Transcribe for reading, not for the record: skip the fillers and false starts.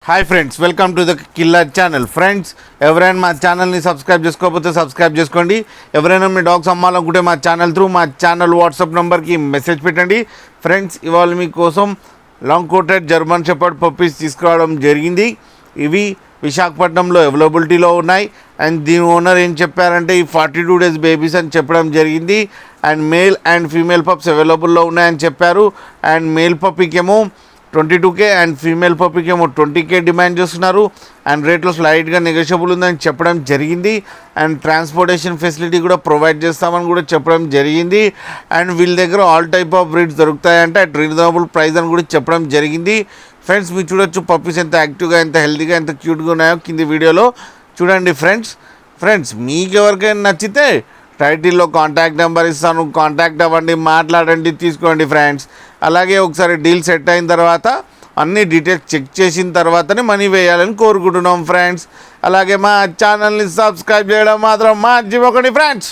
Hi friends, welcome to the killer channel. Friends, ఎవరైనా మా ఛానల్ని సబ్స్క్రైబ్ చేసుకోకపోతే సబ్స్క్రైబ్ చేసుకోండి. ఎవరైనా మీ డాగ్స్ అమ్మాలనుకుంటే మా ఛానల్ త్రూ మా ఛానల్ వాట్సాప్ నెంబర్కి మెసేజ్ పెట్టండి. ఫ్రెండ్స్, ఇవాళ మీకోసం long coated German shepherd puppies తీసుకురావడం జరిగింది. ఇవి విశాఖపట్నంలో అవైలబిలిటీలో ఉన్నాయి. అండ్ దీని ఓనర్ ఏం చెప్పారంటే ఈ 42 days బేబీస్ అని చెప్పడం జరిగింది. And male and female pups అవైలబుల్లో ఉన్నాయని చెప్పారు. అండ్ మేల్ పప్పీకేమో 22K అండ్ ఫీమేల్ పప్పీకి ఏమో 20K డిమాండ్ చేస్తున్నారు. అండ్ రేట్లో స్లైట్గా నెగోషియబుల్ ఉందని చెప్పడం జరిగింది. అండ్ ట్రాన్స్పోర్టేషన్ ఫెసిలిటీ కూడా ప్రొవైడ్ చేస్తామని కూడా చెప్పడం జరిగింది. అండ్ వీళ్ళ దగ్గర ఆల్ టైప్ ఆఫ్ బ్రీడ్స్ దొరుకుతాయంటే అట్ రీజనబుల్ ప్రైస్ అని కూడా చెప్పడం జరిగింది. ఫ్రెండ్స్, మీరు చూడొచ్చు పప్పీస్ ఎంత యాక్టివ్గా, ఎంత హెల్తీగా, ఎంత క్యూట్గా ఉన్నాయో కింది వీడియోలో చూడండి. ఫ్రెండ్స్ మీకు ఎవరికైనా నచ్చితే టైటిల్లో కాంటాక్ట్ నెంబర్ ఇస్తాను, కాంటాక్ట్ అవ్వండి, మాట్లాడండి, తీసుకోండి ఫ్రెండ్స్. అలాగే ఒకసారి డీల్ సెట్ అయిన తర్వాత అన్ని డీటెయిల్స్ చెక్ చేసిన తర్వాతనే మనీ వేయాలని కోరుకుంటున్నాం ఫ్రెండ్స్. అలాగే మా ఛానల్ని సబ్స్క్రైబ్ చేయడం మాత్రం మర్చిపోకండి ఫ్రెండ్స్.